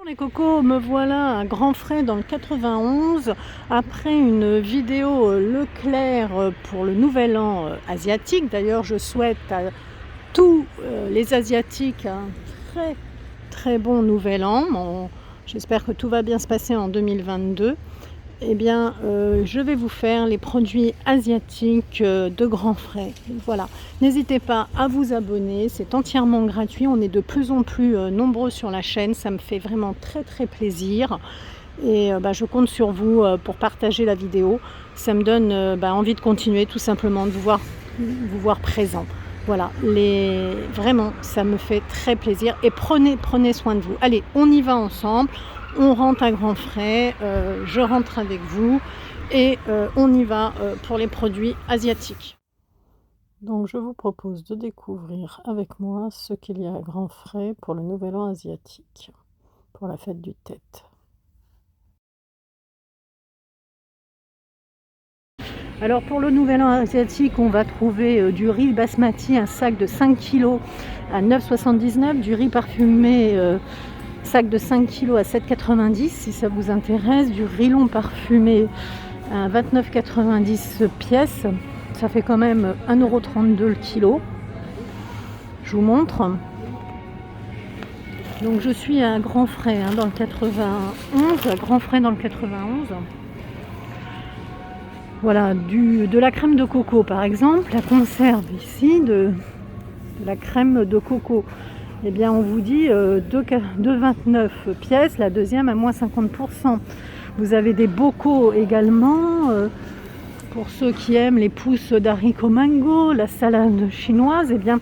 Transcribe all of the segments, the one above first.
Les cocos, me voilà à Grandfrais dans le 91 après une vidéo Leclerc pour le nouvel an asiatique. D'ailleurs, je souhaite à tous les Asiatiques un très très bon nouvel an. J'espère que tout va bien se passer en 2022. Eh bien, je vais vous faire les produits asiatiques de Grandfrais. Voilà, n'hésitez pas à vous abonner, c'est entièrement gratuit. On est de plus en plus nombreux sur la chaîne, ça me fait vraiment très très plaisir. Et je compte sur vous pour partager la vidéo. Ça me donne envie de continuer, tout simplement, de vous voir présent. Voilà, vraiment, ça me fait très plaisir. Et prenez soin de vous. Allez, on y va ensemble. On rentre à Grandfrais, je rentre avec vous et on y va pour les produits asiatiques. Donc je vous propose de découvrir avec moi ce qu'il y a à Grandfrais pour le nouvel an asiatique, pour la fête du Tet. Alors pour le nouvel an asiatique, on va trouver du riz basmati, un sac de 5 kg à 9,79 €, du riz parfumé sac de 5 kg à 7,90 € si ça vous intéresse, du riz long parfumé à 29,90 pièces, ça fait quand même 1,32 € le kilo. Je vous montre. Donc je suis à Grandfrais dans le 91, à Grandfrais dans le 91. Voilà, de la crème de coco par exemple, la conserve ici de la crème de coco. Eh bien, on vous dit 2,29 pièces, la deuxième à moins 50%. Vous avez des bocaux également, pour ceux qui aiment les pousses d'haricots mango, la salade chinoise, eh bien,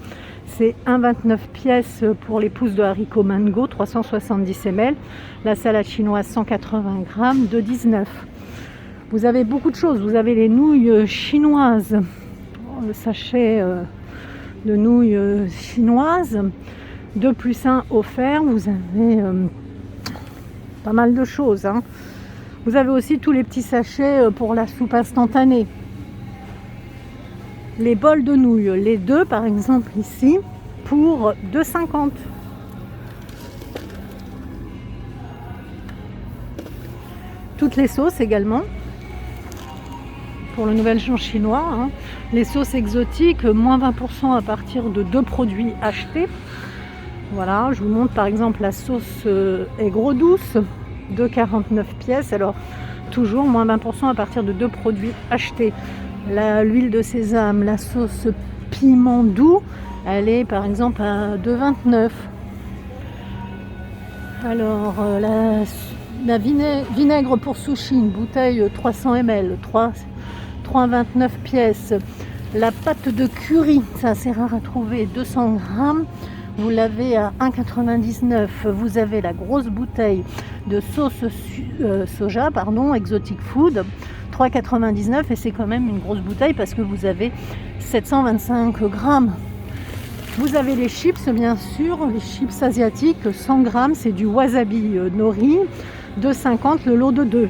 c'est 1,29 pièces pour les pousses de haricots mango, 370 ml. La salade chinoise, 180 grammes, 2,19 €. Vous avez beaucoup de choses. Vous avez les nouilles chinoises, le sachet de nouilles chinoises. 2 + 1 offert, vous avez pas mal de choses. Vous avez aussi tous les petits sachets pour la soupe instantanée. Les bols de nouilles, les deux par exemple ici, pour 2,50 €. Toutes les sauces également, pour le nouvel an chinois. Les sauces exotiques, moins 20% à partir de 2 produits achetés. Voilà, je vous montre par exemple la sauce aigre douce, 2,49 pièces. Alors, toujours moins 20% à partir de 2 produits achetés. L'huile de sésame, la sauce piment doux, elle est par exemple à 2,29 €. Alors, la vinaigre pour sushi, une bouteille 300 ml, 3,29 pièces. La pâte de curry, c'est assez rare à trouver, 200 grammes. Vous l'avez à 1,99 €. Vous avez la grosse bouteille de sauce soja, Exotic Food, 3,99 € et c'est quand même une grosse bouteille parce que vous avez 725 grammes. Vous avez les chips, bien sûr, les chips asiatiques, 100 grammes, c'est du wasabi nori, 2,50 € le lot de 2.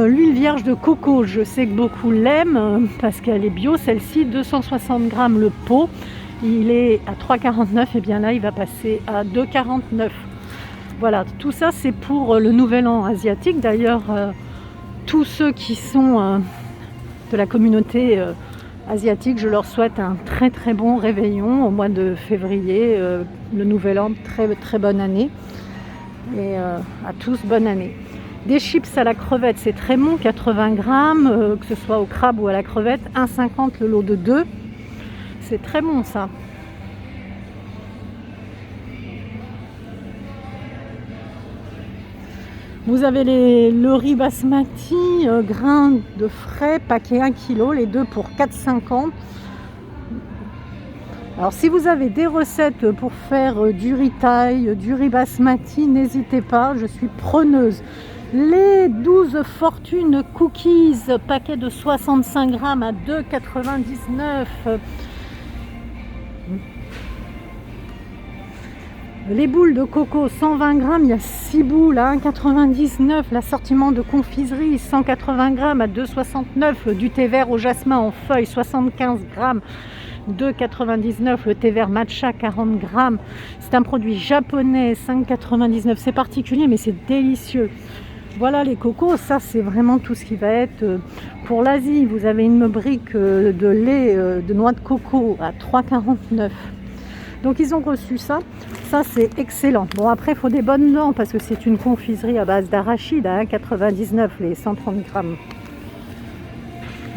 L'huile vierge de coco, je sais que beaucoup l'aiment parce qu'elle est bio, celle-ci, 260 grammes le pot. Il est à 3,49 €, et bien là il va passer à 2,49 €. Voilà, tout ça c'est pour le nouvel an asiatique. D'ailleurs, tous ceux qui sont de la communauté asiatique, je leur souhaite un très très bon réveillon au mois de février, le nouvel an, très très bonne année. Et à tous, bonne année. Des chips à la crevette, c'est très bon, 80 grammes, que ce soit au crabe ou à la crevette, 1,50 € le lot de 2. C'est très bon ça. Vous avez le riz basmati, grains de frais, paquet 1 kg, les deux pour 4,50 €. Alors si vous avez des recettes pour faire du riz thaï, du riz basmati, n'hésitez pas, je suis preneuse. Les 12 fortunes cookies, paquet de 65 grammes à 2,99 €. Les boules de coco, 120 grammes, il y a 6 boules à 1,99 €. L'assortiment de confiserie, 180 grammes à 2,69 €. Du thé vert au jasmin en feuille, 75 grammes, 2,99 €. Le thé vert matcha 40 grammes. C'est un produit japonais, 5,99 €. C'est particulier mais c'est délicieux. Voilà les cocos, ça c'est vraiment tout ce qui va être pour l'Asie. Vous avez une brique de lait de noix de coco à 3,49 €. Donc ils ont reçu ça. Ça c'est excellent. Bon après il faut des bonnes dents parce que c'est une confiserie à base d'arachide à 1,99 € les 130 grammes.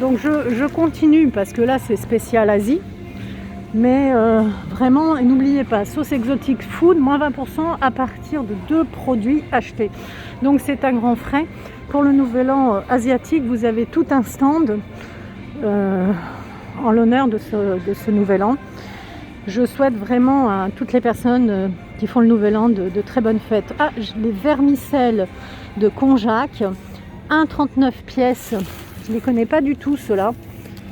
Donc je continue parce que là c'est spécial Asie. Mais vraiment, n'oubliez pas, sauce exotique food, moins 20% à partir de 2 produits achetés. Donc c'est un grand frais. Pour le nouvel an asiatique, vous avez tout un stand en l'honneur de ce nouvel an. Je souhaite vraiment à toutes les personnes qui font le nouvel an de très bonnes fêtes. Ah, les vermicelles de Konjac, 1,39 pièces. Je ne les connais pas du tout ceux-là.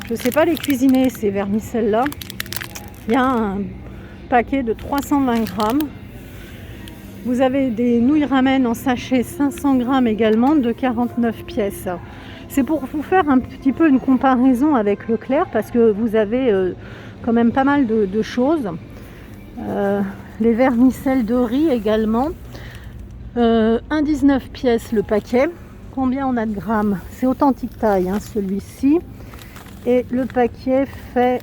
Je ne sais pas les cuisiner ces vermicelles-là. Il y a un paquet de 320 grammes. Vous avez des nouilles ramen en sachet 500 grammes également de 49 pièces. C'est pour vous faire un petit peu une comparaison avec Leclerc parce que vous avez quand même pas mal de choses. Les vermicelles de riz également. 1,19 pièces le paquet. Combien on a de grammes? C'est authentique taille celui-ci. Et le paquet fait,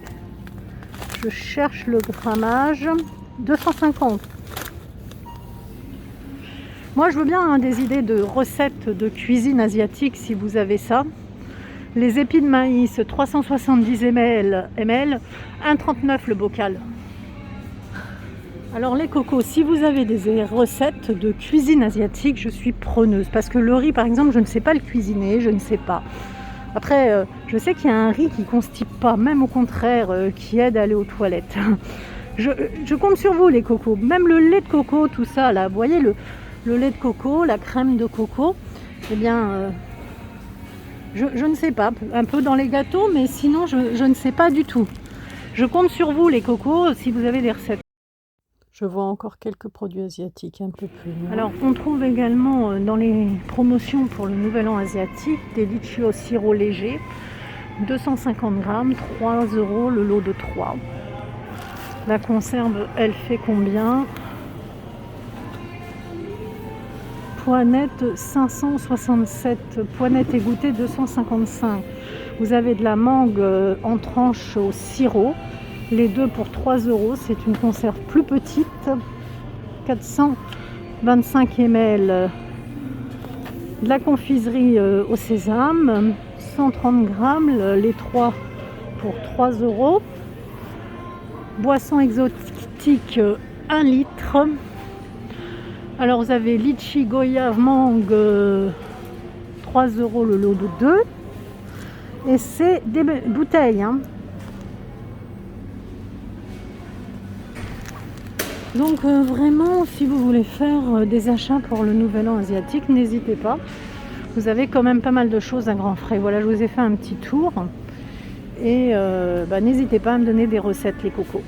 je cherche le grammage, 250. Moi je veux bien des idées de recettes de cuisine asiatique si vous avez ça. Les épis de maïs, 370 ml, 1,39 le bocal. Alors les cocos, si vous avez des recettes de cuisine asiatique, je suis preneuse. Parce que le riz par exemple, je ne sais pas le cuisiner, je ne sais pas. Après, je sais qu'il y a un riz qui ne constipe pas, même au contraire, qui aide à aller aux toilettes. Je compte sur vous les cocos, même le lait de coco, tout ça là, vous voyez le lait de coco, la crème de coco, eh bien, je ne sais pas, un peu dans les gâteaux, mais sinon je ne sais pas du tout. Je compte sur vous les cocos, si vous avez des recettes. Je vois encore quelques produits asiatiques un peu plus loin. Alors, on trouve également dans les promotions pour le nouvel an asiatique des litchis au sirop léger, 250 grammes, 3 € le lot de 3. La conserve, elle fait combien? Poinette 567, poinette égouttée 255. Vous avez de la mangue en tranches au sirop. Les deux pour 3 €, c'est une conserve plus petite, 425 ml. De la confiserie au sésame, 130 grammes, les 3 pour 3 €. Boisson exotique, 1 litre. Alors vous avez litchi, goyave, mangue, 3 € le lot de 2. Et c'est des bouteilles. Donc vraiment, si vous voulez faire des achats pour le nouvel an asiatique, n'hésitez pas. Vous avez quand même pas mal de choses à grands frais. Voilà, je vous ai fait un petit tour. Et n'hésitez pas à me donner des recettes les cocos.